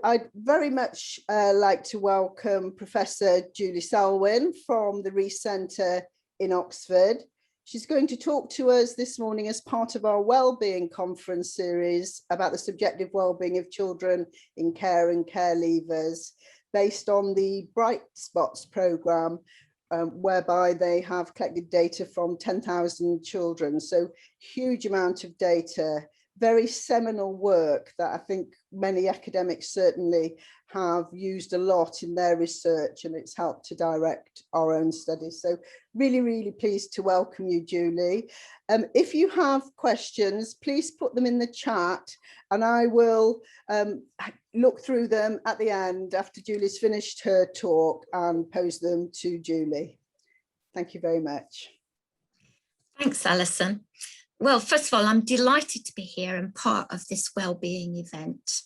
I'd very much like to welcome Professor Julie Selwyn from the Rees Centre in Oxford. She's going to talk to us this morning as part of our Wellbeing Conference series about the subjective wellbeing of children in care and care leavers, based on the Bright Spots programme, whereby they have collected data from 10,000 children. So huge amount of data, very seminal work that I think many academics certainly have used a lot in their research, and it's helped to direct our own studies. So really, really pleased to welcome you, Julie. If you have questions, please put them in the chat and I will look through them at the end after Julie's finished her talk and pose them to Julie. Thank you very much. Thanks, Alison. Well, first of all, I'm delighted to be here and part of this wellbeing event.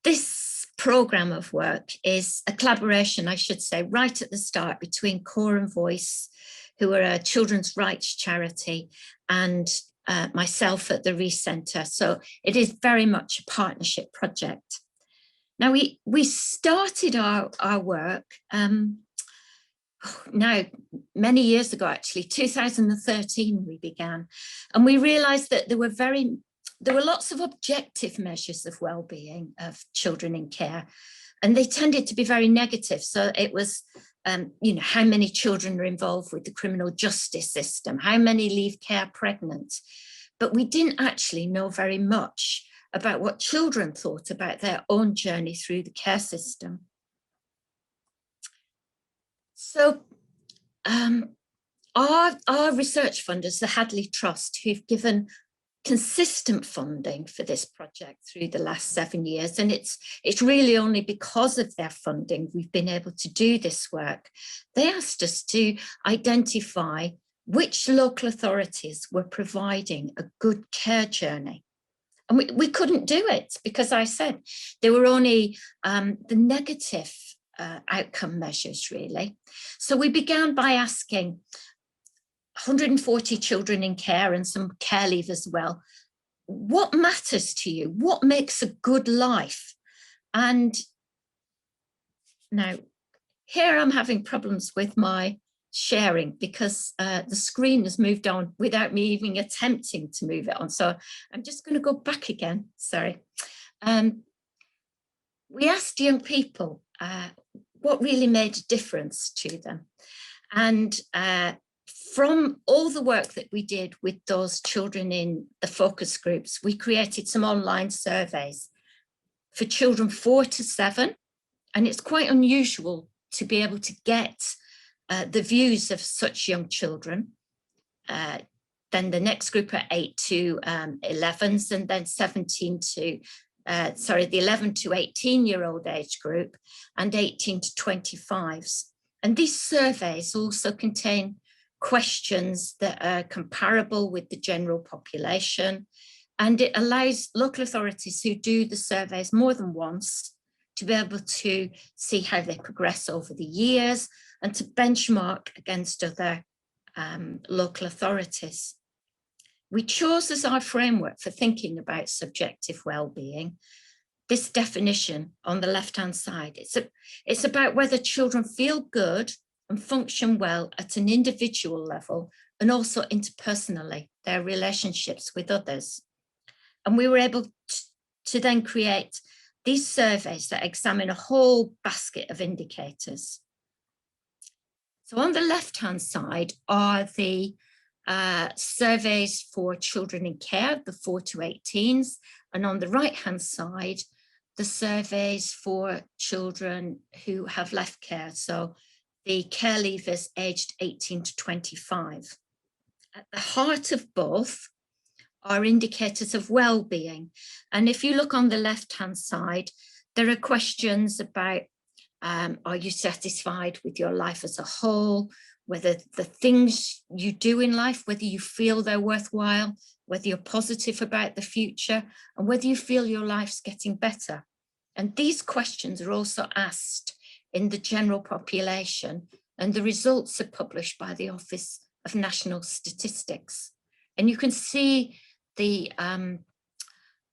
This programme of work is a collaboration, I should say, right at the start between Core and Voice, who are a children's rights charity, and myself at the Rees Centre. So it is very much a partnership project. Now, we started our work now many years ago, actually, 2013 we began, and we realised that there were lots of objective measures of well-being of children in care, and they tended to be very negative. So it was, how many children are involved with the criminal justice system, how many leave care pregnant, but we didn't actually know very much about what children thought about their own journey through the care system. So our research funders, the Hadley Trust, who've given consistent funding for this project through the last 7 years, and it's really only because of their funding we've been able to do this work. They asked us to identify which local authorities were providing a good care journey. And we couldn't do it because I said there were only the negative outcome measures, really. So we began by asking 140 children in care and some care leavers as well, what matters to you? What makes a good life? And now here I'm having problems with my sharing because the screen has moved on without me even attempting to move it on. So I'm just going to go back again, sorry. We asked young people what really made a difference to them. And from all the work that we did with those children in the focus groups, we created some online surveys for children 4 to 7. And it's quite unusual to be able to get the views of such young children. Then the next group are 8 to 11s, and then 17 to the 11 to 18-year-old age group, and 18 to 25s. And these surveys also contain questions that are comparable with the general population, and it allows local authorities who do the surveys more than once to be able to see how they progress over the years and to benchmark against other local authorities. We chose as our framework for thinking about subjective well-being this definition on the left-hand side. It's about whether children feel good and function well at an individual level and also interpersonally, their relationships with others. And we were able to then create these surveys that examine a whole basket of indicators. So on the left-hand side are the surveys for children in care, the 4 to 18s, and on the right-hand side, the surveys for children who have left care, so the care leavers aged 18 to 25. At the heart of both are indicators of well-being. And if you look on the left-hand side, there are questions about, are you satisfied with your life as a whole? Whether the things you do in life, whether you feel they're worthwhile, whether you're positive about the future, and whether you feel your life's getting better. And these questions are also asked in the general population, and the results are published by the Office of National Statistics. And you can see the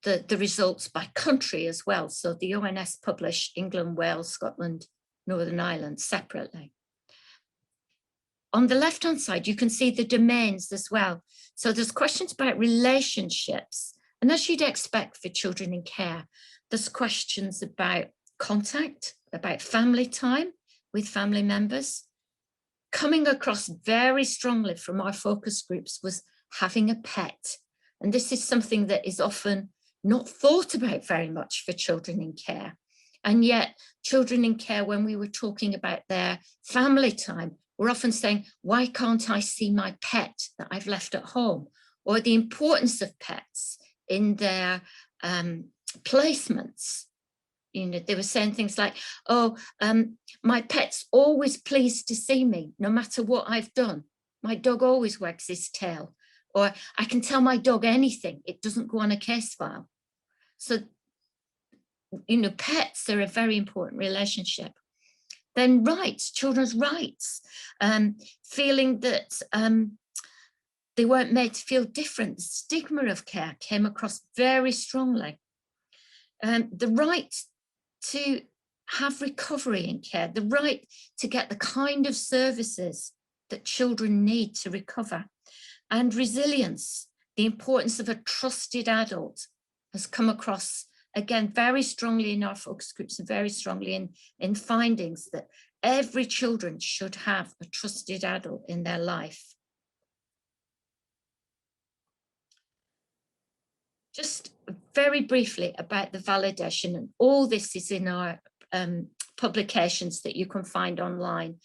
the results by country as well. So the ONS publish England, Wales, Scotland, Northern Ireland separately. On the left-hand side, you can see the domains as well. So there's questions about relationships. And as you'd expect for children in care, there's questions about contact, about family time with family members. Coming across very strongly from our focus groups was having a pet. And this is something that is often not thought about very much for children in care. And yet children in care, when we were talking about their family time, we're often saying, why can't I see my pet that I've left at home? Or the importance of pets in their placements. You know, they were saying things like, oh, my pet's always pleased to see me, no matter what I've done. My dog always wags his tail. Or I can tell my dog anything, it doesn't go on a case file. So, you know, pets are a very important relationship. Then rights, children's rights, feeling that they weren't made to feel different. The stigma of care came across very strongly. The right to have recovery in care, the right to get the kind of services that children need to recover, and resilience, the importance of a trusted adult has come across again very strongly in our focus groups and very strongly in findings that every children should have a trusted adult in their life. Just very briefly about the validation, and all this is in our publications that you can find online.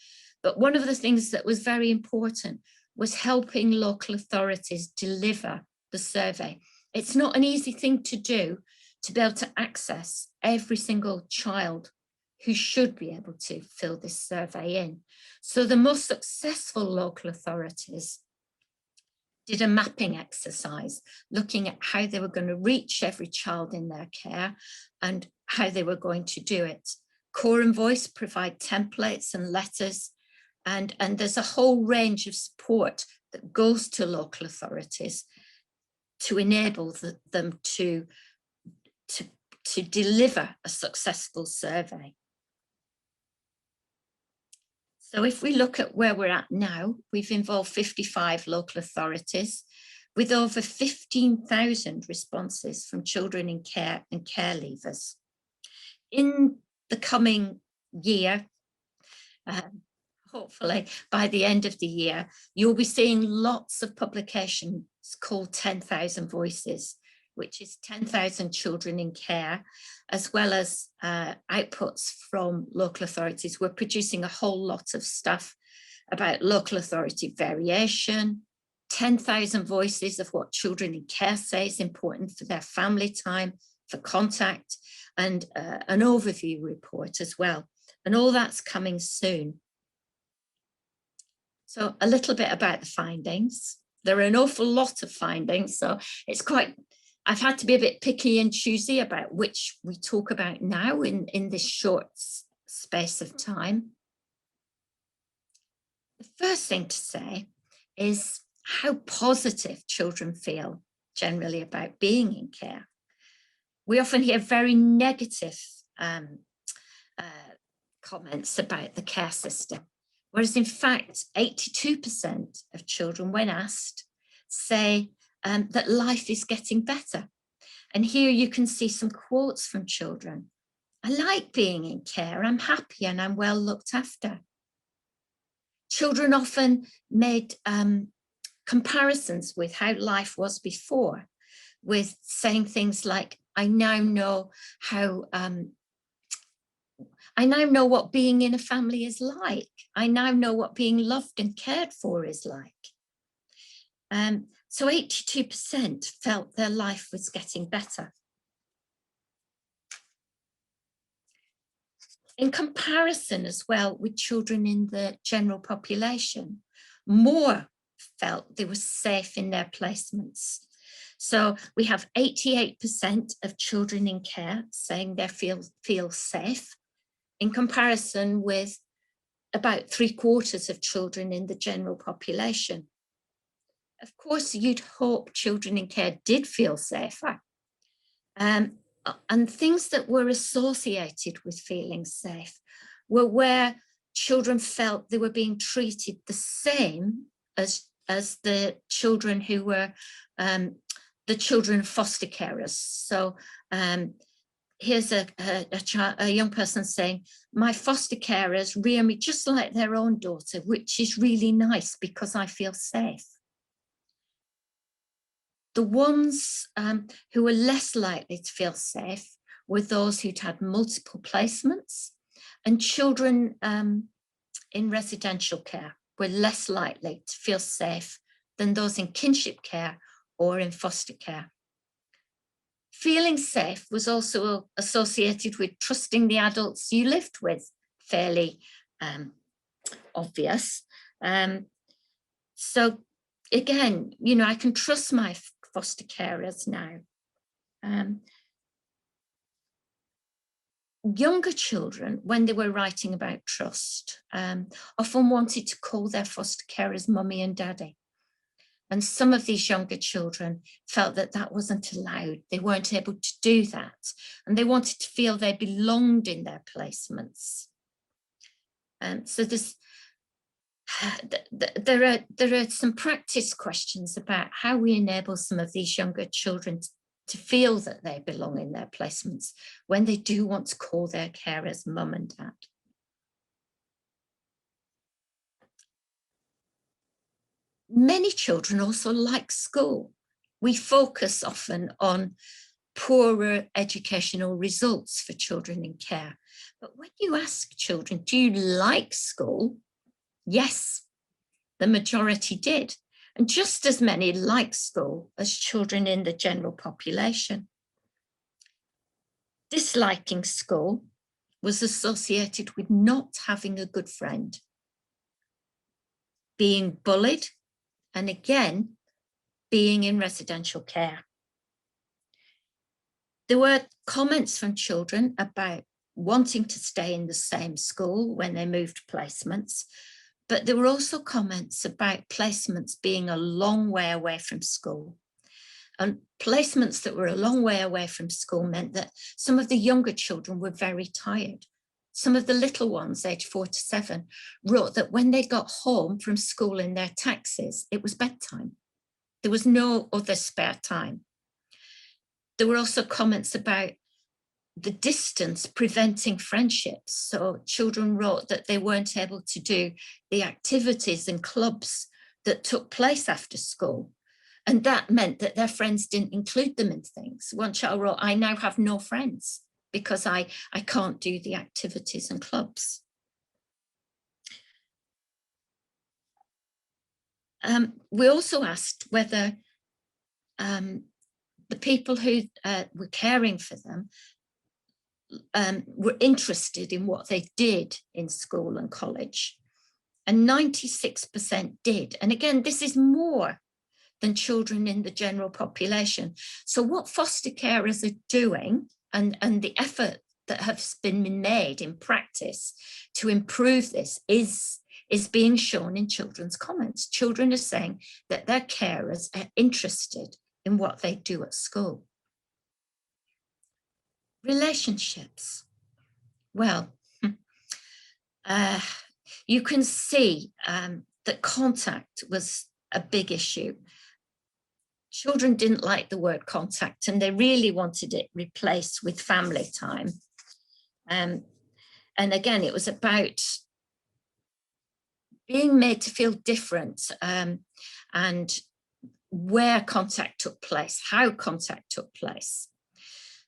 But one of the things that was very important was helping local authorities deliver the survey. It's not an easy thing to do, to be able to access every single child who should be able to fill this survey in. So the most successful local authorities did a mapping exercise, looking at how they were going to reach every child in their care and how they were going to do it. Core and Voice provide templates and letters, and there's a whole range of support that goes to local authorities to enable them to deliver a successful survey. So if we look at where we're at now, we've involved 55 local authorities with over 15,000 responses from children in care and care leavers. In the coming year, hopefully by the end of the year, you'll be seeing lots of publications called 10,000 Voices, which is 10,000 children in care, as well as outputs from local authorities. We're producing a whole lot of stuff about local authority variation, 10,000 voices of what children in care say is important for their family time, for contact, and an overview report as well. And all that's coming soon. So a little bit about the findings. There are an awful lot of findings, so it's quite, I've had to be a bit picky and choosy about which we talk about now in this short space of time. The first thing to say is how positive children feel generally about being in care. We often hear very negative comments about the care system, whereas in fact 82% of children, when asked, say that life is getting better. And here you can see some quotes from children. I like being in care, I'm happy and I'm well looked after. Children often made comparisons with how life was before, with saying things like, I now know what being in a family is like. I now know what being loved and cared for is like. So 82% felt their life was getting better. In comparison as well with children in the general population, more felt they were safe in their placements. So we have 88% of children in care saying they feel safe, in comparison with about 3/4 of children in the general population. Of course, you'd hope children in care did feel safer. And things that were associated with feeling safe were where children felt they were being treated the same as the children who were the children of foster carers. So here's a young person saying, my foster carers rear me just like their own daughter, which is really nice because I feel safe. The ones who were less likely to feel safe were those who'd had multiple placements, and children in residential care were less likely to feel safe than those in kinship care or in foster care. Feeling safe was also associated with trusting the adults you lived with, fairly obvious. So again, you know, I can trust my foster carers now. Younger children, when they were writing about trust, often wanted to call their foster carers mummy and daddy. And some of these younger children felt that that wasn't allowed. They weren't able to do that. And they wanted to feel they belonged in their placements. So there are some practice questions about how we enable some of these younger children to feel that they belong in their placements when they do want to call their carers mum and dad. Many children also like school. We focus often on poorer educational results for children in care. But when you ask children, do you like school? Yes, the majority did. And just as many like school as children in the general population. Disliking school was associated with not having a good friend, being bullied, and again, being in residential care. There were comments from children about wanting to stay in the same school when they moved placements, but there were also comments about placements being a long way away from school. And placements that were a long way away from school meant that some of the younger children were very tired. Some of the little ones, aged 4 to 7, wrote that when they got home from school in their taxis, it was bedtime. There was no other spare time. There were also comments about the distance preventing friendships. So children wrote that they weren't able to do the activities and clubs that took place after school. And that meant that their friends didn't include them in things. One child wrote, I now have no friends because I can't do the activities and clubs. We also asked whether the people who were caring for them were interested in what they did in school and college. And 96% did. And again, this is more than children in the general population. So what foster carers are doing and the effort that has been made in practice to improve this is being shown in children's comments. Children are saying that their carers are interested in what they do at school. Relationships. Well, you can see that contact was a big issue. Children didn't like the word contact and they really wanted it replaced with family time. And again, it was about being made to feel different and where contact took place, how contact took place.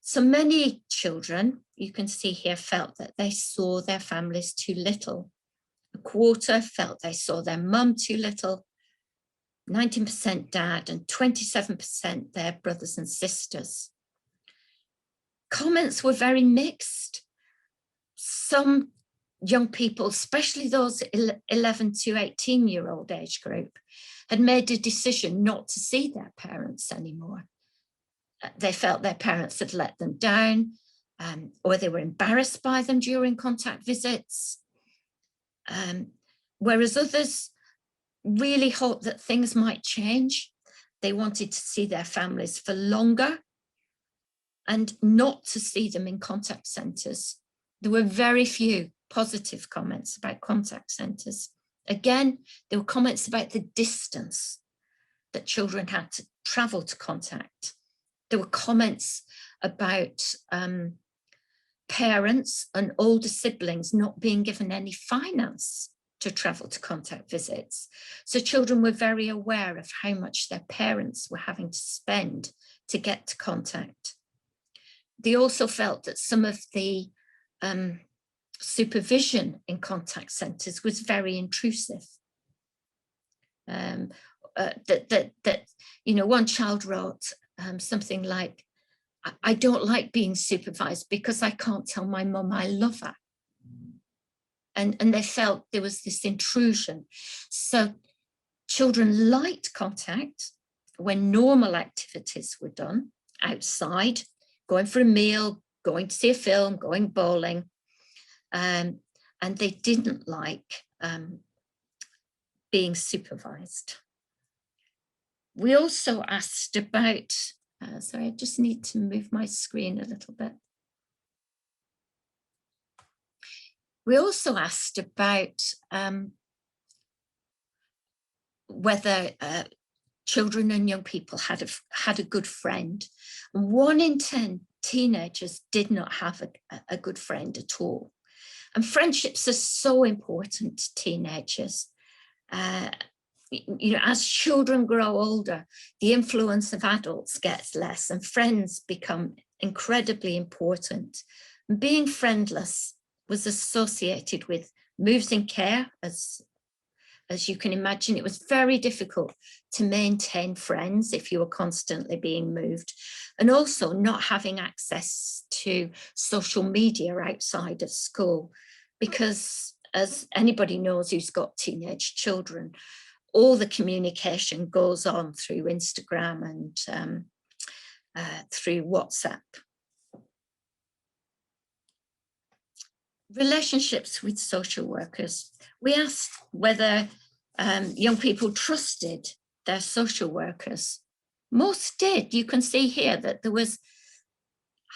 So many children, you can see here, felt that they saw their families too little. A quarter felt they saw their mum too little, 19% dad, and 27% their brothers and sisters. Comments were very mixed. Some young people, especially those 11 to 18-year-old age group, had made a decision not to see their parents anymore. They felt their parents had let them down, or they were embarrassed by them during contact visits. Whereas others really hoped that things might change. They wanted to see their families for longer. and not to see them in contact centres. There were very few positive comments about contact centres. Again, there were comments about the distance that children had to travel to contact. There were comments about parents and older siblings not being given any finance to travel to contact visits. So children were very aware of how much their parents were having to spend to get to contact. They also felt that some of the supervision in contact centres was very intrusive. You know, one child wrote something like, I don't like being supervised because I can't tell my mum I love her. And they felt there was this intrusion. So children liked contact when normal activities were done outside, going for a meal, going to see a film, going bowling, and they didn't like being supervised. We also asked about, sorry, I just need to move my screen a little bit. We also asked about whether children and young people had a good friend. 1 in 10 teenagers did not have a good friend at all. And friendships are so important to teenagers. You know, as children grow older, the influence of adults gets less and friends become incredibly important. And being friendless was associated with moves in care. As you can imagine, it was very difficult to maintain friends if you were constantly being moved, and also not having access to social media outside of school, because as anybody knows who's got teenage children, all the communication goes on through Instagram and through WhatsApp. Relationships with social workers. We asked whether young people trusted their social workers. Most did. You can see here that there was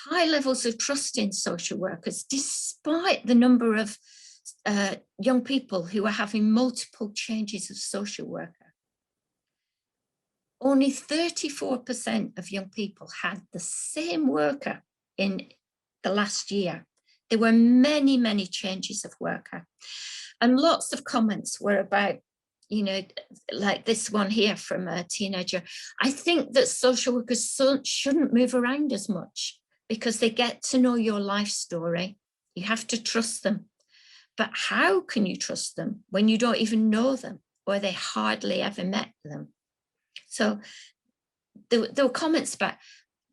high levels of trust in social workers, despite the number of young people who are having multiple changes of social worker. Only 34% of young people had the same worker in the last year. There were many, many changes of worker. And lots of comments were about, you know, like this one here from a teenager. I think that social workers shouldn't move around as much because they get to know your life story. You have to trust them. But how can you trust them when you don't even know them or they hardly ever met them? So there were comments about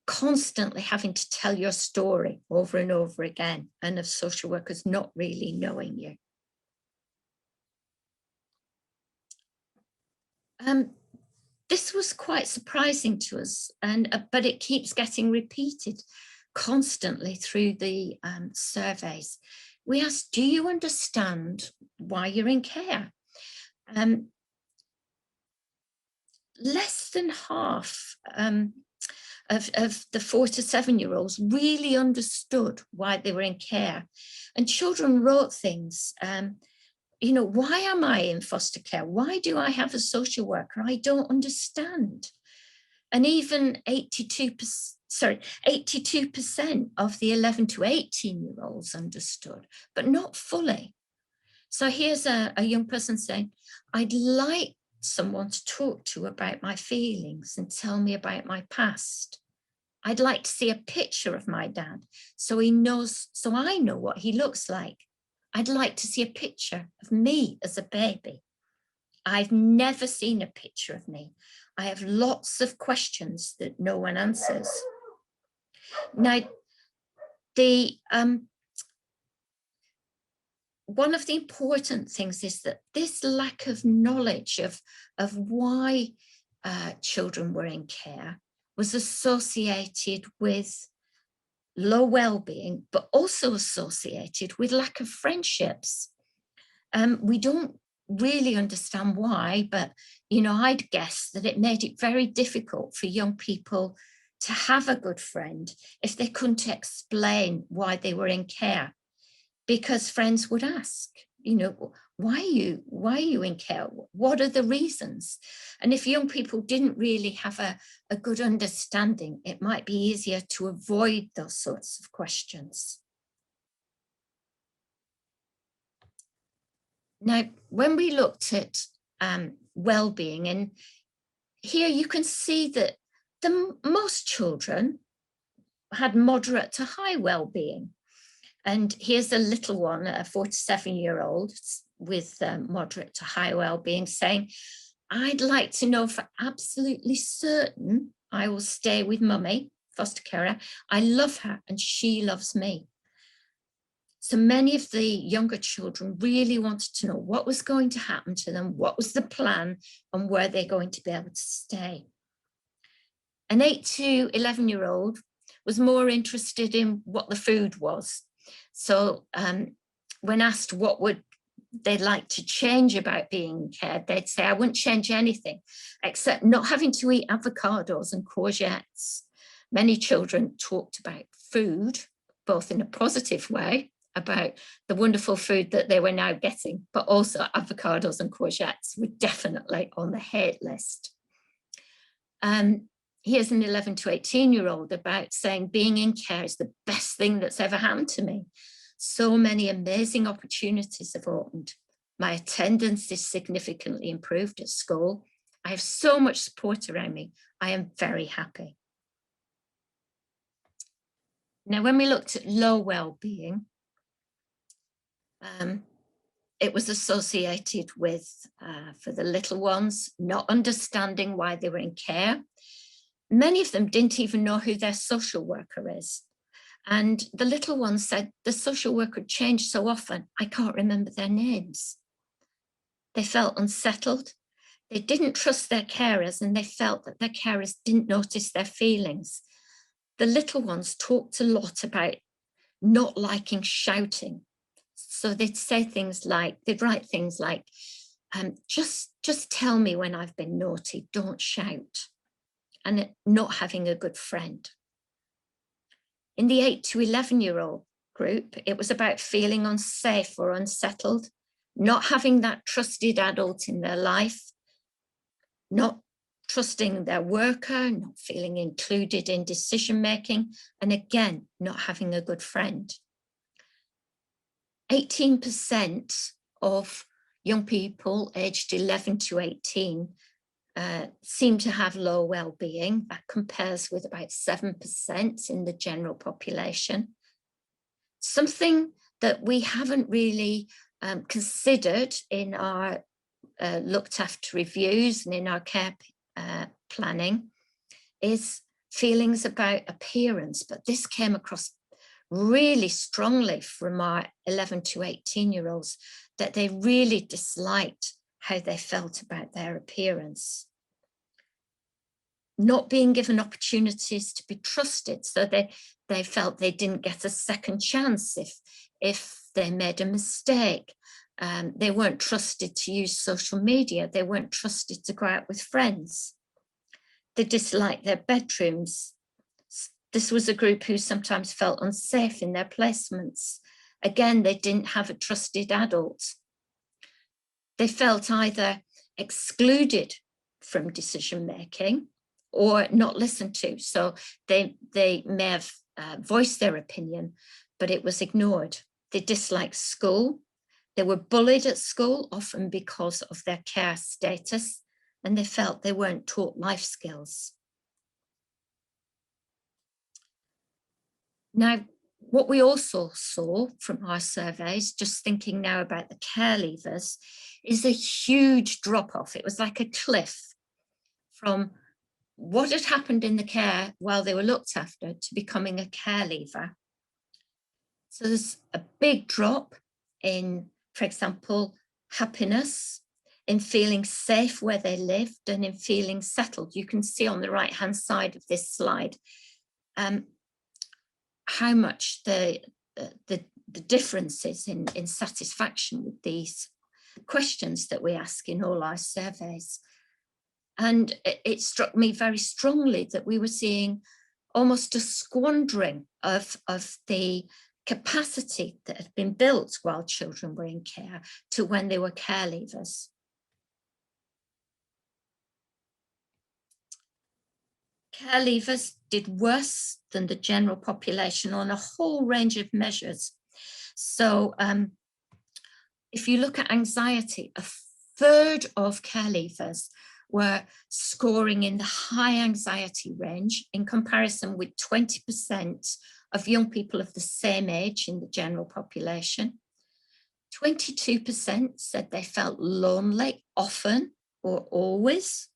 constantly having to tell your story over and over again, and of social workers not really knowing you. This was quite surprising to us, but it keeps getting repeated constantly through the surveys. We asked, do you understand why you're in care? Less than half of the 4 to 7-year-olds really understood why they were in care. And children wrote things, you know, why am I in foster care? Why do I have a social worker? I don't understand. And even 82% of the 11 to 18-year-olds understood, but not fully. So here's a young person saying, I'd like someone to talk to about my feelings and tell me about my past. I'd like to see a picture of my dad so he knows, so I know what he looks like. I'd like to see a picture of me as a baby. I've never seen a picture of me. I have lots of questions that no one answers. Now, one of the important things is that this lack of knowledge of why children were in care was associated with low well-being, but also associated with lack of friendships. We don't really understand why, but you know, I'd guess that it made it very difficult for young people to have a good friend if they couldn't explain why they were in care, because friends would ask, you know, why are you in care? What are the reasons? And if young people didn't really have a good understanding, it might be easier to avoid those sorts of questions. Now, when we looked at well-being, and here you can see that most children had moderate to high well-being. And here's a little one, a 47-year-old with moderate to high well-being, saying, I'd like to know for absolutely certain I will stay with mummy, foster carer. I love her and she loves me. So many of the younger children really wanted to know what was going to happen to them, what was the plan, and were they going to be able to stay. An 8 to 11-year-old was more interested in what the food was. So when asked what would they'd like to change about being cared, they'd say, I wouldn't change anything except not having to eat avocados and courgettes. Many children talked about food, both in a positive way, about the wonderful food that they were now getting, but also avocados and courgettes were definitely on the hate list. Here's an 11 to 18-year-old about saying being in care is the best thing that's ever happened to me. So many amazing opportunities have opened. My attendance is significantly improved at school. I have so much support around me. I am very happy. Now, when we looked at low well-being, it was associated with, for the little ones, not understanding why they were in care. Many of them didn't even know who their social worker is. And the little ones said the social worker changed so often, I can't remember their names. They felt unsettled. They didn't trust their carers, and they felt that their carers didn't notice their feelings. The little ones talked a lot about not liking shouting. So they'd say things like, they'd write things like, just tell me when I've been naughty, don't shout. And not having a good friend. In the 8 to 11-year-old group, it was about feeling unsafe or unsettled, not having that trusted adult in their life, not trusting their worker, not feeling included in decision-making, and again, not having a good friend. 18% of young people aged 11 to 18 seem to have low well-being. That compares with about 7% in the general population. Something that we haven't really considered in our looked after reviews and in our care planning is feelings about appearance, but this came across really strongly from our 11 to 18-year-olds, that they really disliked how they felt about their appearance. Not being given opportunities to be trusted, so they felt they didn't get a second chance if they made a mistake. They weren't trusted to use social media. They weren't trusted to go out with friends. They disliked their bedrooms. This was a group who sometimes felt unsafe in their placements. Again, they didn't have a trusted adult. They felt either excluded from decision-making or not listened to. So they may have voiced their opinion, but it was ignored. They disliked school. They were bullied at school, often because of their care status, and they felt they weren't taught life skills. Now, what we also saw from our surveys, just thinking now about the care leavers, is a huge drop-off. It was like a cliff from what had happened in the care while they were looked after to becoming a care leaver. So there's a big drop in, for example, happiness, in feeling safe where they lived, and in feeling settled. You can see on the right-hand side of this slide how much the differences in satisfaction with these questions that we ask in all our surveys. And it struck me very strongly that we were seeing almost a squandering of the capacity that had been built while children were in care to when they were care leavers. Care leavers did worse than the general population on a whole range of measures. So if you look at anxiety, a third of care leavers were scoring in the high anxiety range in comparison with 20% of young people of the same age in the general population. 22% said they felt lonely often or always,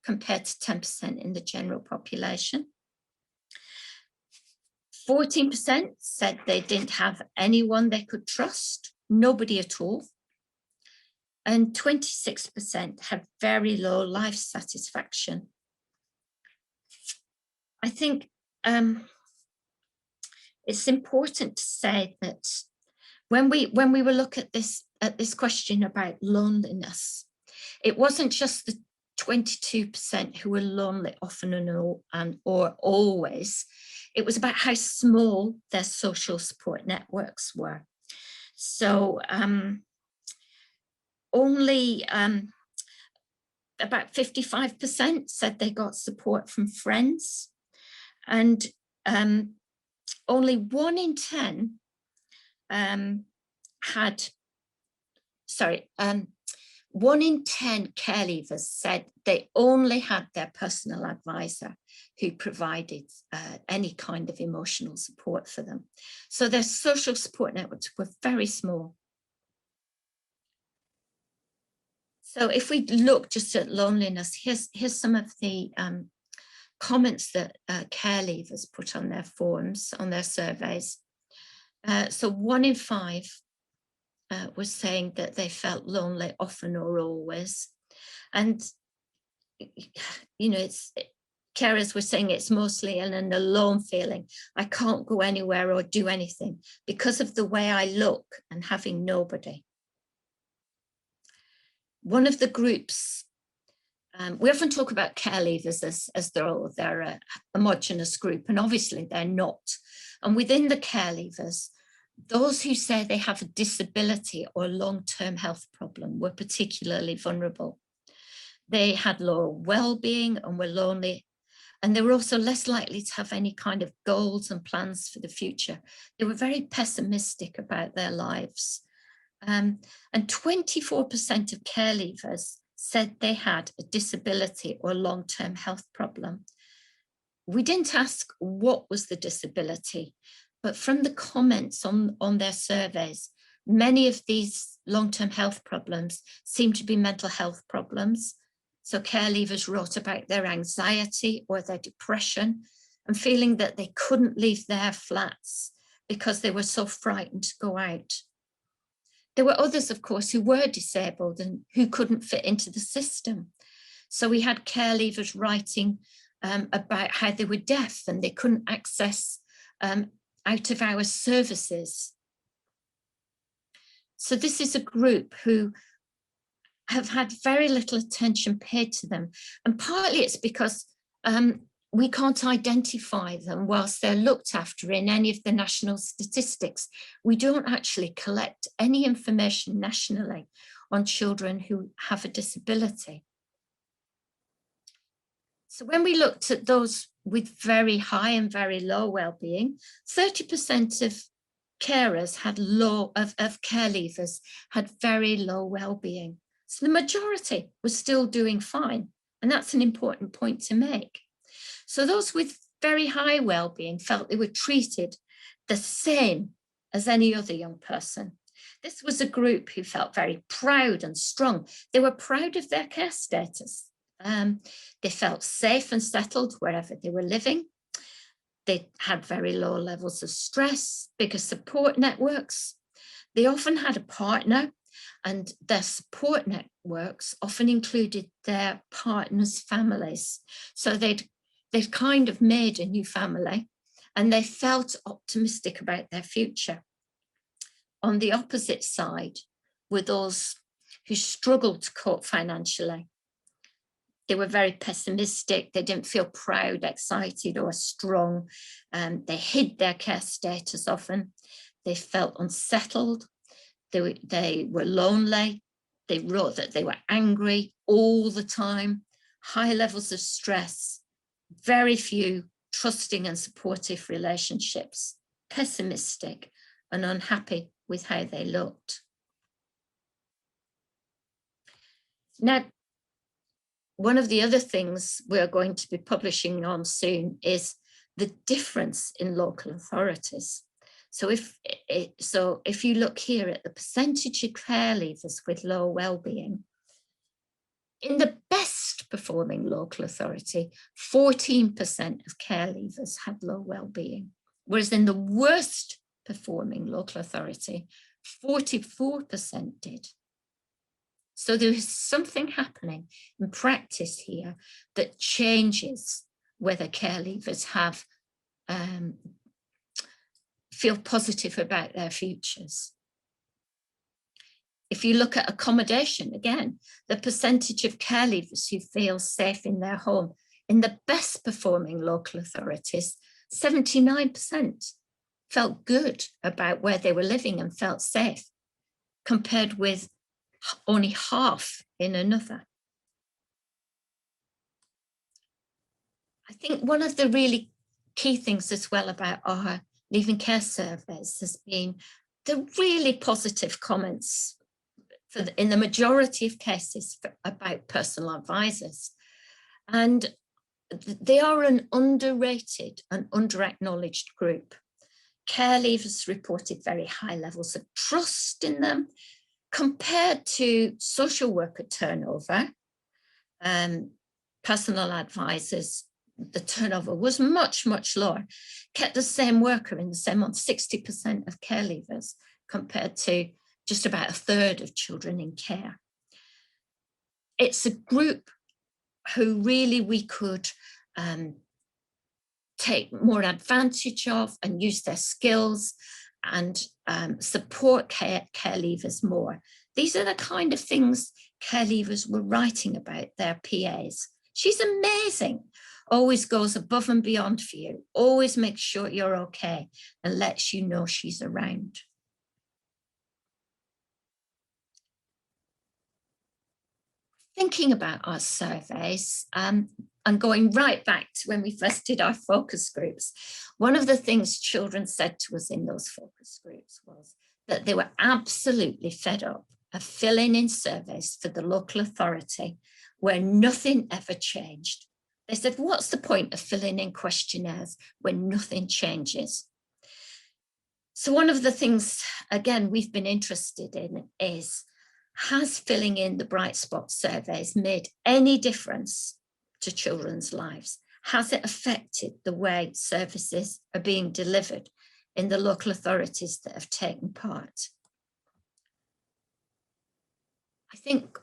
compared to 10% in the general population. 14% said they didn't have anyone they could trust, nobody at all. And 26% had very low life satisfaction. I think it's important to say that when we were looking at this question about loneliness, it wasn't just the 22% who were lonely often or always. It was about how small their social support networks were. So only about 55% said they got support from friends, and only 1 in 10 1 in 10 care leavers said they only had their personal advisor who provided any kind of emotional support for them. So their social support networks were very small. So if we look just at loneliness, here's some of the comments that care leavers put on their forms, on their surveys. So 1 in 5 was saying that they felt lonely often or always. And, you know, carers were saying it's mostly an alone feeling. I can't go anywhere or do anything because of the way I look and having nobody. One of the groups, we often talk about care leavers as they're a homogenous group, and obviously they're not. And within the care leavers, those who say they have a disability or long-term health problem were particularly vulnerable. They had lower well-being and were lonely, and they were also less likely to have any kind of goals and plans for the future. They were very pessimistic about their lives. And 24% of care leavers said they had a disability or long-term health problem. We didn't ask what was the disability, but from the comments on their surveys, many of these long-term health problems seem to be mental health problems. So care leavers wrote about their anxiety or their depression and feeling that they couldn't leave their flats because they were so frightened to go out. There were others, of course, who were disabled and who couldn't fit into the system. So we had care leavers writing about how they were deaf and they couldn't access out-of-hours services. So this is a group who have had very little attention paid to them. And partly it's because we can't identify them whilst they're looked after in any of the national statistics. We don't actually collect any information nationally on children who have a disability. So when we looked at those with very high and very low well-being, 30% of carers had care leavers had very low well-being. So the majority was still doing fine. And that's an important point to make. So those with very high well-being felt they were treated the same as any other young person. This was a group who felt very proud and strong. They were proud of their care status. They felt safe and settled wherever they were living. They had very low levels of stress, bigger support networks. They often had a partner, and their support networks often included their partners' families. So they'd kind of made a new family and they felt optimistic about their future. On the opposite side were those who struggled to cope financially. They were very pessimistic. They didn't feel proud, excited, or strong. They hid their care status often. They felt unsettled. They were lonely. They wrote that they were angry all the time, high levels of stress, very few trusting and supportive relationships, pessimistic and unhappy with how they looked. Now, one of the other things we're going to be publishing on soon is the difference in local authorities. So if you look here at the percentage of care leavers with low well-being, in the best performing local authority, 14% of care leavers had low well-being, whereas in the worst performing local authority, 44% did. So there is something happening in practice here that changes whether care leavers feel positive about their futures. If you look at accommodation, again, the percentage of care leavers who feel safe in their home, in the best performing local authorities, 79% felt good about where they were living and felt safe, compared with only half in another. I think one of the really key things as well about our leaving care surveys has been the really positive comments in the majority of cases about personal advisors. And they are an underrated and under-acknowledged group. Care leavers reported very high levels of trust in them, compared to social worker turnover. Personal advisors, the turnover was much, much lower. Kept the same worker in the same month, 60% of care leavers, compared to just about a third of children in care. It's a group who really we could take more advantage of and use their skills and support care leavers more. These are the kind of things care leavers were writing about their PAs. She's amazing, always goes above and beyond for you, always makes sure you're okay and lets you know she's around. Thinking about our surveys and going right back to when we first did our focus groups, one of the things children said to us in those focus groups was that they were absolutely fed up of filling in surveys for the local authority where nothing ever changed. They said, what's the point of filling in questionnaires when nothing changes? So one of the things, again, we've been interested in is, has filling in the bright spot surveys made any difference to children's lives? Has it affected the way services are being delivered in the local authorities that have taken part? I think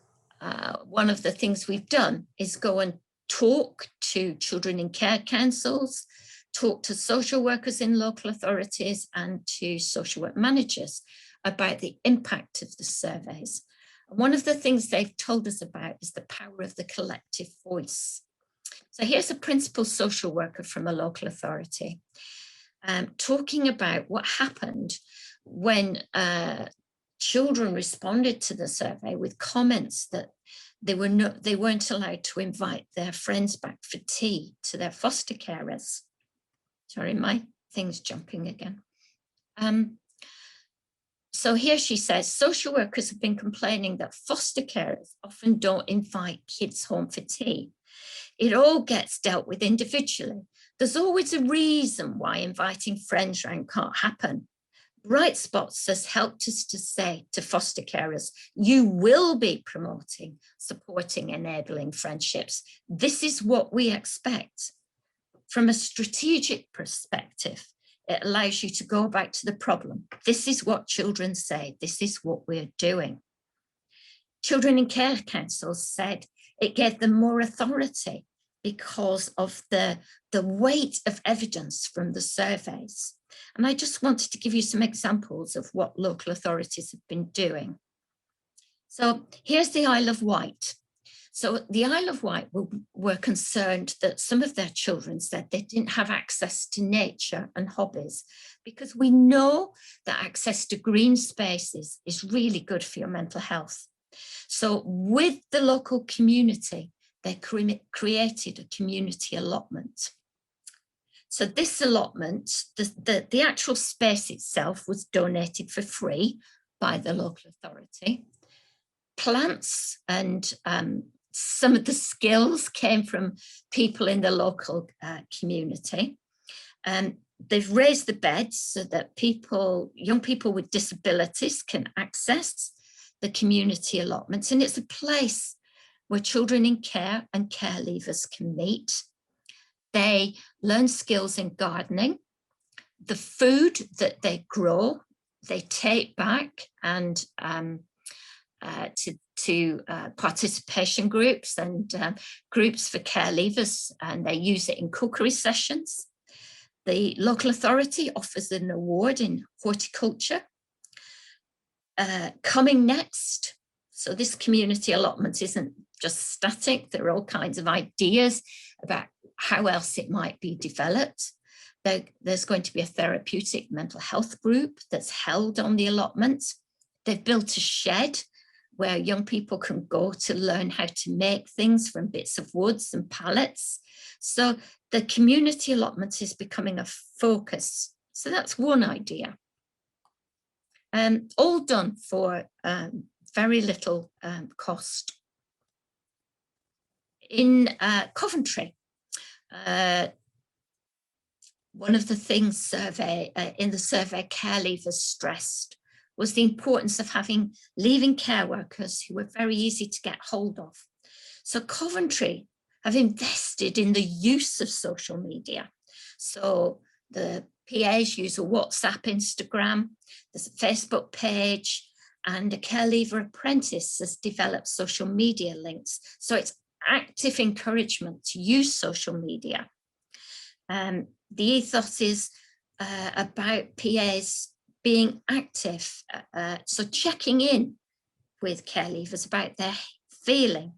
one of the things we've done is go and talk to children in care councils, talk to social workers in local authorities and to social work managers about the impact of the surveys. One of the things they've told us about is the power of the collective voice. So here's a principal social worker from a local authority talking about what happened when children responded to the survey with comments that they weren't allowed to invite their friends back for tea to their foster carers. Sorry, my thing's jumping again. So here she says, social workers have been complaining that foster carers often don't invite kids home for tea. It all gets dealt with individually. There's always a reason why inviting friends round can't happen. Bright Spots has helped us to say to foster carers, you will be promoting, supporting, enabling friendships. This is what we expect. From a strategic perspective, it allows you to go back to the problem. This is what children say. This is what we're doing. Children in care councils said it gave them more authority because of the weight of evidence from the surveys. And I just wanted to give you some examples of what local authorities have been doing. So here's the Isle of Wight. So the Isle of Wight were concerned that some of their children said they didn't have access to nature and hobbies, because we know that access to green spaces is really good for your mental health. So with the local community, they created a community allotment. So this allotment, the actual space itself was donated for free by the local authority. Plants and some of the skills came from people in the local community. They've raised the beds so that young people with disabilities can access the community allotments, and it's a place where children in care and care leavers can meet. They learn skills in gardening. The food that they grow, they take back and to participation groups and groups for care leavers, and they use it in cookery sessions. The local authority offers an award in horticulture. Coming next, so this community allotment isn't just static, there are all kinds of ideas about how else it might be developed. There's going to be a therapeutic mental health group that's held on the allotment. They've built a shed where young people can go to learn how to make things from bits of woods and pallets. So the community allotment is becoming a focus. So that's one idea. All done for very little cost. In Coventry, one of the things in the survey care leavers stressed was the importance of having leaving care workers who were very easy to get hold of. So Coventry have invested in the use of social media. So the PAs use a WhatsApp, Instagram, there's a Facebook page, and a care leaver apprentice has developed social media links. So it's active encouragement to use social media. The ethos is about PAs being active, so checking in with care leavers about their feeling,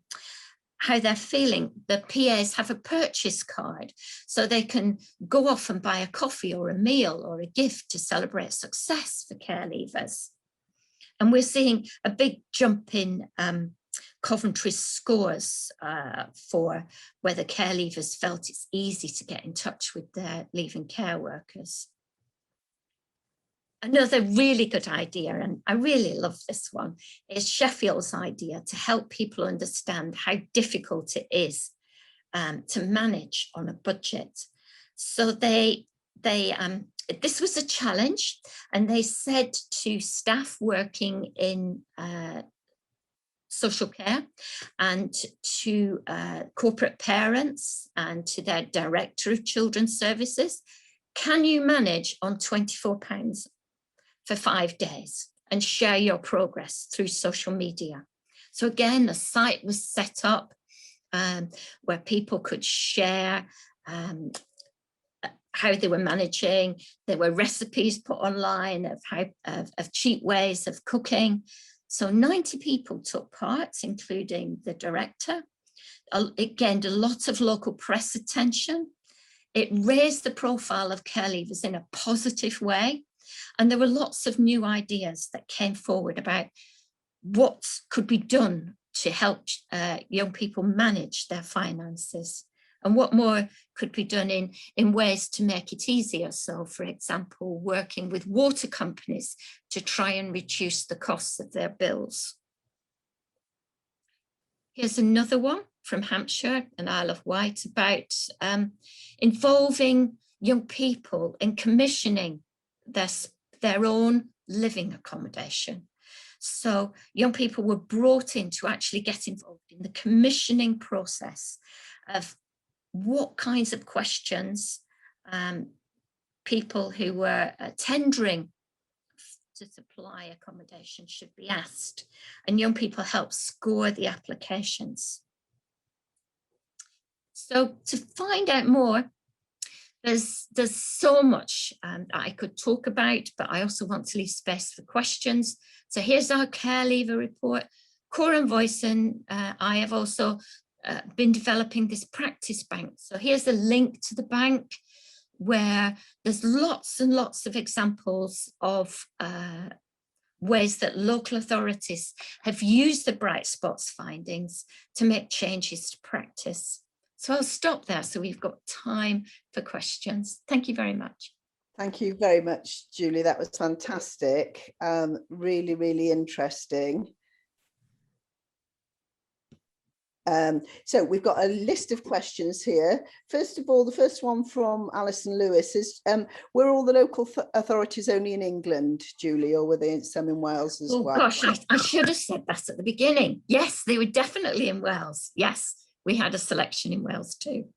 how they're feeling. The PAs have a purchase card, so they can go off and buy a coffee or a meal or a gift to celebrate success for care leavers. And we're seeing a big jump in Coventry's scores for whether care leavers felt it's easy to get in touch with their leaving care workers. Another really good idea, and I really love this one, is Sheffield's idea to help people understand how difficult it is to manage on a budget. So this was a challenge, and they said to staff working in social care and to corporate parents and to their director of children's services, can you manage on £24 for 5 days and share your progress through social media? So again, a site was set up where people could share how they were managing. There were recipes put online of cheap ways of cooking. So 90 people took part, including the director. It gained a lot of local press attention. It raised the profile of care leavers in a positive way. And there were lots of new ideas that came forward about what could be done to help young people manage their finances, and what more could be done in ways to make it easier. So, for example, working with water companies to try and reduce the costs of their bills. Here's another one from Hampshire and Isle of Wight about involving young people in commissioning their own living accommodation. So young people were brought in to actually get involved in the commissioning process of what kinds of questions people who were tendering to supply accommodation should be asked, and young people helped score the applications. So to find out more, there's so much I could talk about, but I also want to leave space for questions. So here's our care leaver report. Cora and Voisin, I have also been developing this practice bank. So here's a link to the bank where there's lots and lots of examples of ways that local authorities have used the Bright Spots findings to make changes to practice. So I'll stop there so we've got time for questions. Thank you very much. Thank you very much, Julie. That was fantastic. Really, really interesting. So we've got a list of questions here. First of all, the first one from Alison Lewis is, were all the local authorities only in England, Julie, or were they some in Wales as well? Oh gosh, I should have said that at the beginning. Yes, they were definitely in Wales. Yes, we had a selection in Wales too.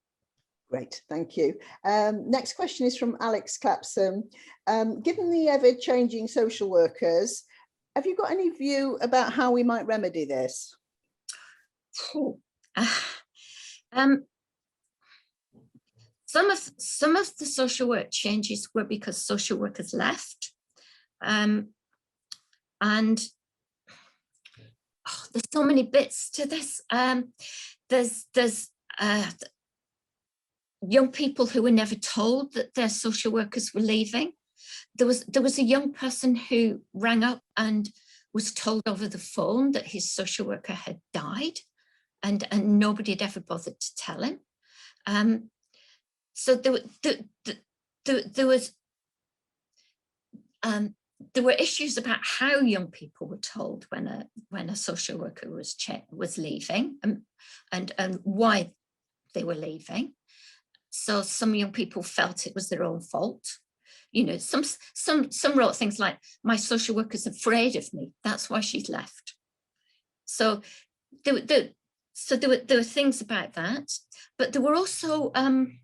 Great, thank you. Next question is from Alex Clapson. Given the ever-changing social workers, have you got any view about how we might remedy this? Some of the social work changes were because social workers left, and there's so many bits to this. There's young people who were never told that their social workers were leaving. There was a young person who rang up and was told over the phone that his social worker had died. And nobody had ever bothered to tell him. So there were issues about how young people were told when a social worker was leaving and why they were leaving. So some young people felt it was their own fault. You know, some wrote things like, "My social worker's afraid of me. That's why she's left." So there were things about that, but there were also, and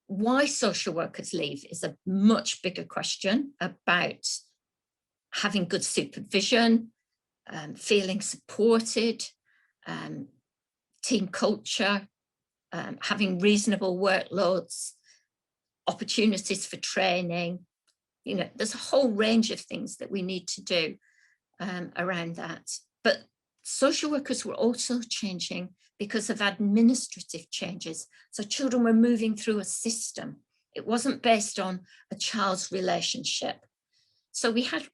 why social workers leave is a much bigger question about having good supervision, feeling supported, team culture, having reasonable workloads, opportunities for training. You know, there's a whole range of things that we need to do around that. But social workers were also changing because of administrative changes. So children were moving through a system. It wasn't based on a child's relationship. So we had,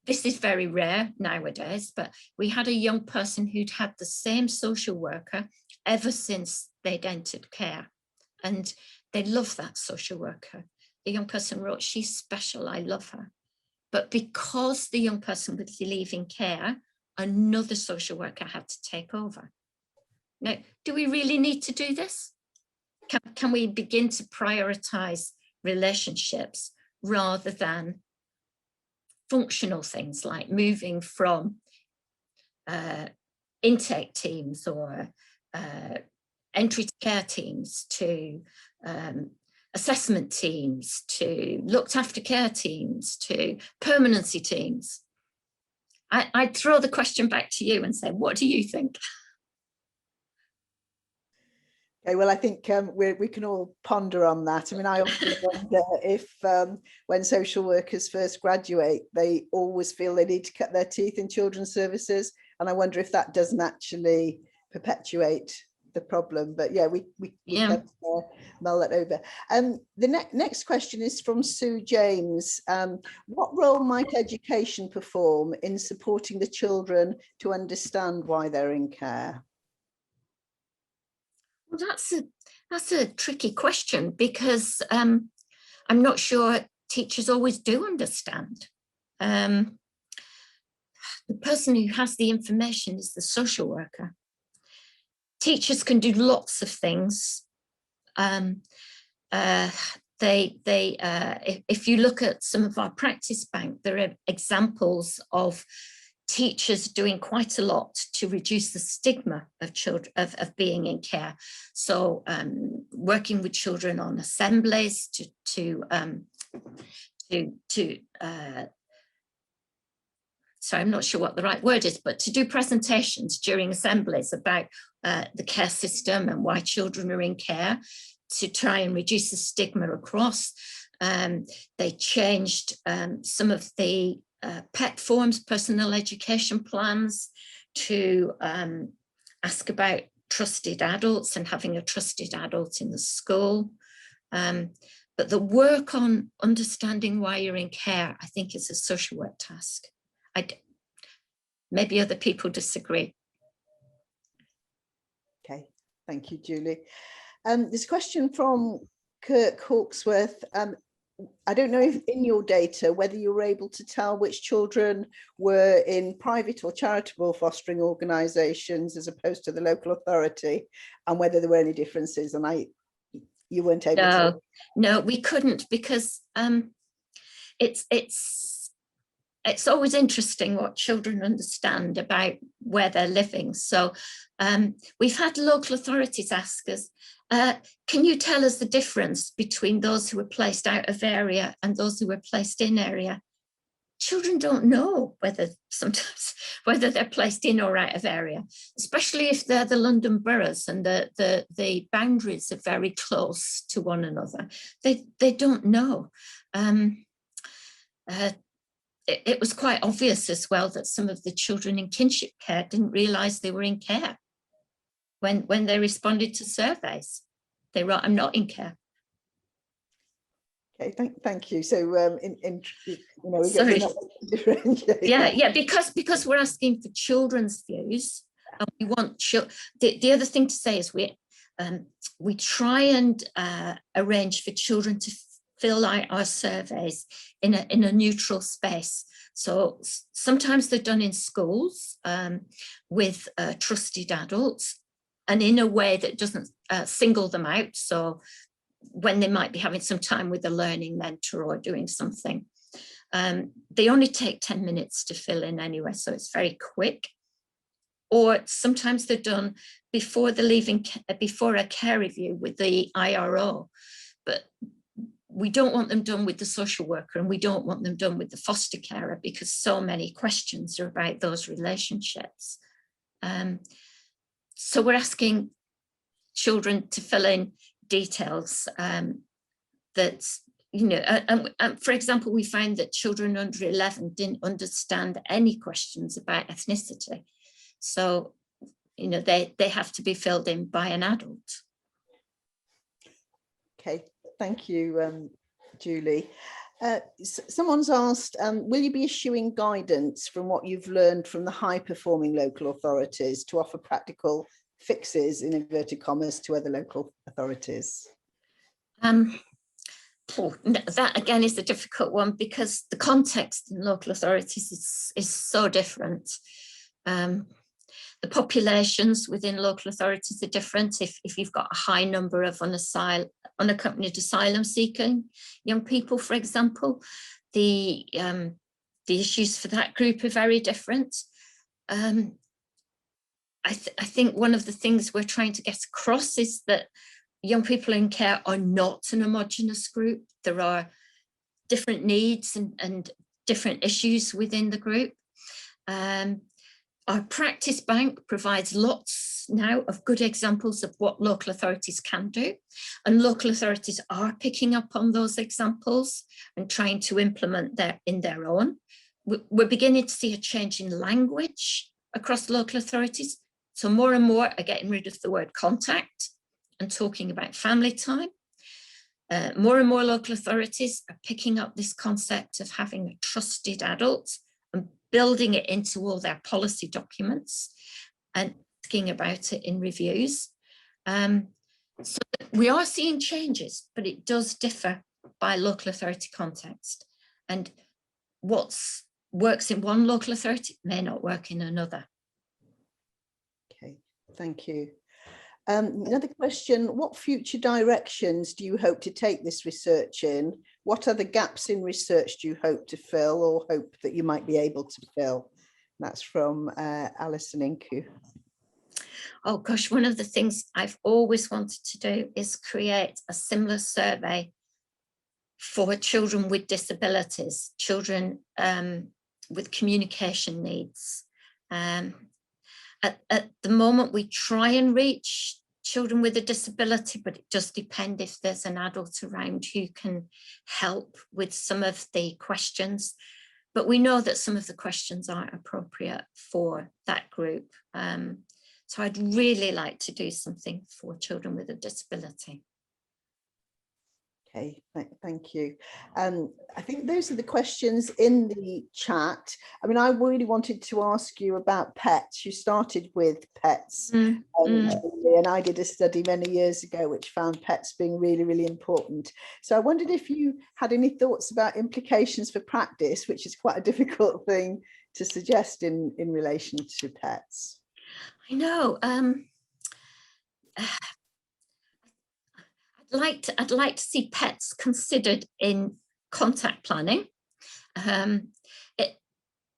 this is very rare nowadays, but we had a young person who'd had the same social worker ever since they'd entered care. And they loved that social worker. The young person wrote, "She's special, I love her." But because the young person was leaving care, another social worker had to take over. Now, do we really need to do this? Can we begin to prioritize relationships rather than functional things like moving from intake teams or entry to care teams to assessment teams to looked after care teams to permanency teams? I'd throw the question back to you and say, what do you think? Okay, well, I think we can all ponder on that. I mean, I often wonder if when social workers first graduate, they always feel they need to cut their teeth in children's services. And I wonder if that doesn't actually perpetuate the problem. But yeah, we can mull that over. The next question is from Sue James. What role might education perform in supporting the children to understand why they're in care? Well, that's a tricky question because I'm not sure teachers always do understand. The person who has the information is the social worker. Teachers can do lots of things. If you look at some of our practice bank, there are examples of teachers doing quite a lot to reduce the stigma of children of being in care. So working with children on assemblies sorry, I'm not sure what the right word is, but to do presentations during assemblies about the care system and why children are in care, to try and reduce the stigma across. They changed some of the pet forms, personal education plans, to ask about trusted adults and having a trusted adult in the school. But the work on understanding why you're in care, I think, is a social work task. Maybe other people disagree. Okay, thank you, Julie. There's a question from Kirk Hawksworth. I don't know if in your data whether you were able to tell which children were in private or charitable fostering organisations as opposed to the local authority, and whether there were any differences, and you weren't able to. No, we couldn't, because it's always interesting what children understand about where they're living. So we've had local authorities ask us, can you tell us the difference between those who were placed out of area and those who were placed in area? Children don't know whether they're placed in or out of area, especially if they're the London boroughs and the boundaries are very close to one another. They don't know. It was quite obvious as well that some of the children in kinship care didn't realise they were in care when they responded to surveys. They wrote, "I'm not in care." Okay, thank you. So we Sorry. differentiate. Yeah, because we're asking for children's views, and we want the other thing to say is we try and arrange for children to fill out our surveys in a neutral space. So sometimes they're done in schools with trusted adults, and in a way that doesn't single them out. So when they might be having some time with a learning mentor or doing something, they only take 10 minutes to fill in anyway, so it's very quick. Or sometimes they're done before before a care review with the IRO, but we don't want them done with the social worker, and we don't want them done with the foster carer, because so many questions are about those relationships. So we're asking children to fill in details that, for example, we found that children under 11 didn't understand any questions about ethnicity. So, they have to be filled in by an adult. Okay, thank you, Julie. Someone's asked, will you be issuing guidance from what you've learned from the high-performing local authorities to offer practical fixes, in inverted commas, to other local authorities? That again is a difficult one, because the context in local authorities is so different. The populations within local authorities are different. If you've got a high number of unaccompanied asylum seeking young people, for example, the issues for that group are very different. I think one of the things we're trying to get across is that young people in care are not an homogenous group. There are different needs and different issues within the group. Our practice bank provides lots now of good examples of what local authorities can do, and local authorities are picking up on those examples and trying to implement them in their own. We're beginning to see a change in language across local authorities. So more and more are getting rid of the word contact and talking about family time. More and more local authorities are picking up this concept of having a trusted adult and building it into all their policy documents and asking about it in reviews. So we are seeing changes, but it does differ by local authority context. And what works in one local authority may not work in another. Okay, thank you. Another question, what future directions do you hope to take this research in? What other gaps in research do you hope to fill or hope that you might be able to fill? That's from Alison Inku. Oh gosh, one of the things I've always wanted to do is create a similar survey for children with disabilities, children with communication needs. At the moment, we try and reach children with a disability, but it does depend if there's an adult around who can help with some of the questions. but we know that some of the questions aren't appropriate for that group. So I'd really like to do something for children with a disability. Okay, thank you. I think those are the questions in the chat. I mean, I really wanted to ask you about pets. You started with pets, and I did a study many years ago which found pets being really, really important. So I wondered if you had any thoughts about implications for practice, which is quite a difficult thing to suggest in relation to pets. I know. I'd like to see pets considered in contact planning.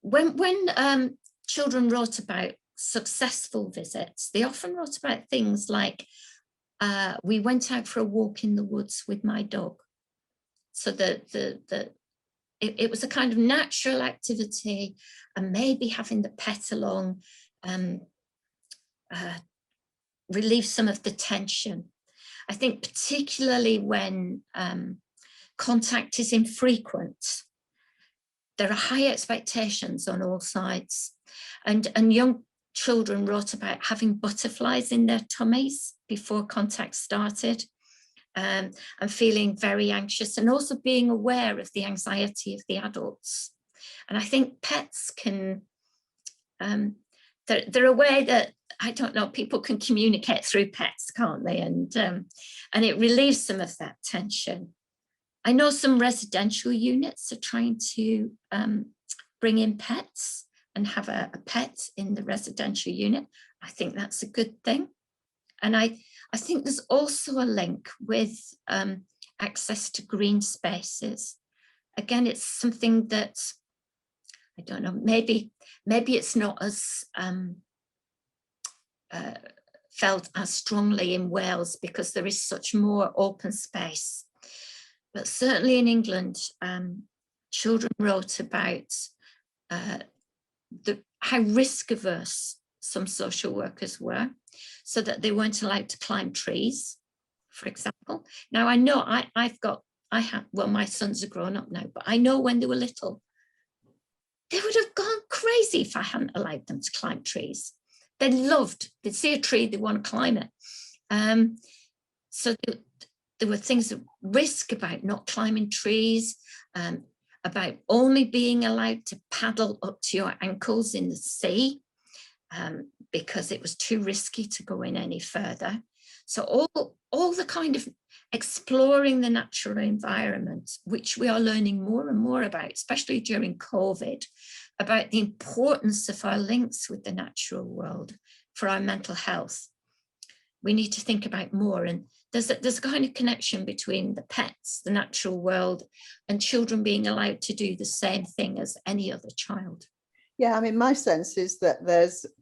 When children wrote about successful visits, they often wrote about things like, we went out for a walk in the woods with my dog. So it was a kind of natural activity, and maybe having the pet along relieve some of the tension. I think particularly when contact is infrequent, there are high expectations on all sides, and young children wrote about having butterflies in their tummies before contact started, and feeling very anxious, and also being aware of the anxiety of the adults. And I think pets can, they're a way that, I don't know, people can communicate through pets, can't they? And it relieves some of that tension. I know some residential units are trying to bring in pets and have a pet in the residential unit. I think that's a good thing. And I think there's also a link with access to green spaces. Again, it's something that, I don't know, maybe it's not as felt as strongly in Wales because there is such more open space. But certainly in England, children wrote about how risk averse some social workers were, so that they weren't allowed to climb trees, for example. Now I know well, my sons are grown up now, but I know when they were little, they would have gone crazy if I hadn't allowed them to climb trees. They'd see a tree, they want to climb it. So there were things of risk about not climbing trees, about only being allowed to paddle up to your ankles in the sea, because it was too risky to go in any further. So all the kind of exploring the natural environment, which we are learning more and more about, especially during COVID, about the importance of our links with the natural world for our mental health. We need to think about more, and there's a kind of connection between the pets, the natural world, and children being allowed to do the same thing as any other child. Yeah, I mean, my sense is that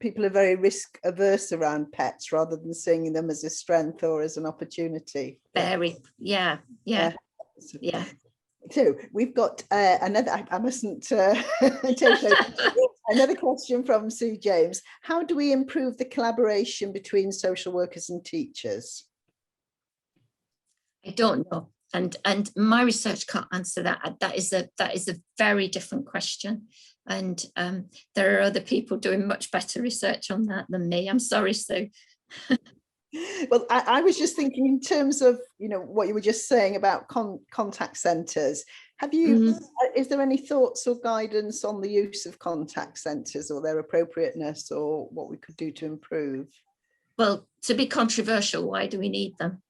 people are very risk averse around pets rather than seeing them as a strength or as an opportunity. Very, yeah. So we've got another, I mustn't take another question from Sue James. How do we improve the collaboration between social workers and teachers? I don't know. And my research can't answer that. That is a very different question. And there are other people doing much better research on that than me. I'm sorry, Sue. Well, I was just thinking in terms of, what you were just saying about contact centres. Have you, is there any thoughts or guidance on the use of contact centres or their appropriateness or what we could do to improve? Well, to be controversial, why do we need them?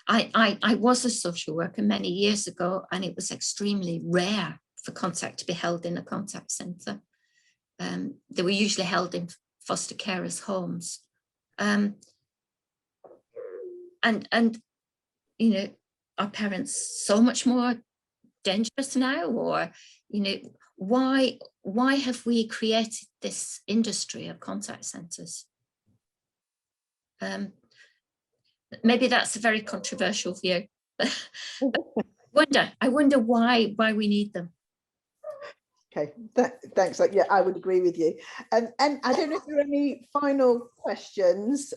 I was a social worker many years ago, and it was extremely rare for contact to be held in a contact centre. They were usually held in foster carers' homes. And are parents so much more dangerous now? Or, why have we created this industry of contact centres? Maybe that's a very controversial view. I wonder why we need them. Okay, thanks. Yeah, I would agree with you. And I don't know if there are any final questions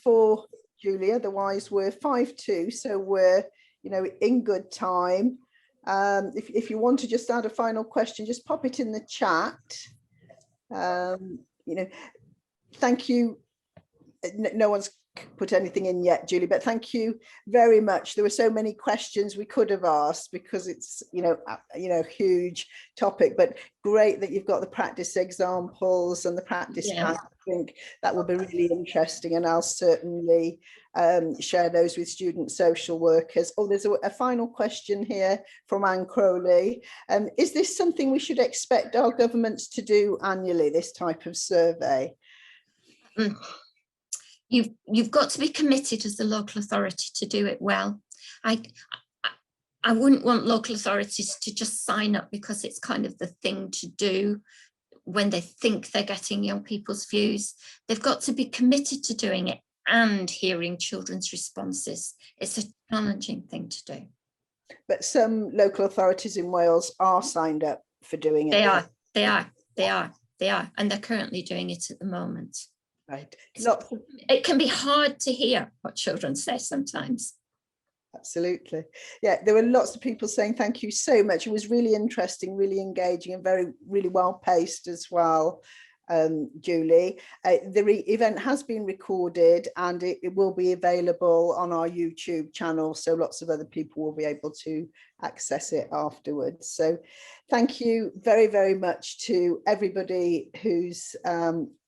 for Julie. Otherwise, we're 5-2, so we're in good time. If you want to just add a final question, just pop it in the chat. Thank you. No one's put anything in yet, Julie, but thank you very much. There were so many questions we could have asked because it's huge topic, but great that you've got the practice examples and the practice. I think that will be really interesting, and I'll certainly share those with student social workers. Oh, there's a final question here from Anne Crowley. Is this something we should expect our governments to do annually, this type of survey? You've got to be committed as the local authority to do it well. I wouldn't want local authorities to just sign up because it's kind of the thing to do when they think they're getting young people's views. They've got to be committed to doing it and hearing children's responses. It's a challenging thing to do. But some local authorities in Wales are signed up for doing it. They are, and they're currently doing it at the moment. Right. It can be hard to hear what children say sometimes. Absolutely. Yeah, there were lots of people saying thank you so much. It was really interesting, really engaging, and really well paced as well, Julie. The event has been recorded and it will be available on our YouTube channel, so lots of other people will be able to access it afterwards. So thank you very, very much to everybody who's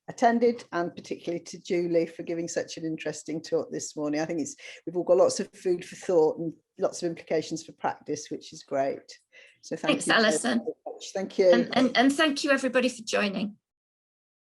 attended, and particularly to Julie for giving such an interesting talk this morning. I think we've all got lots of food for thought and lots of implications for practice, which is great. So thanks, Alison. Thank you. And thank you everybody for joining.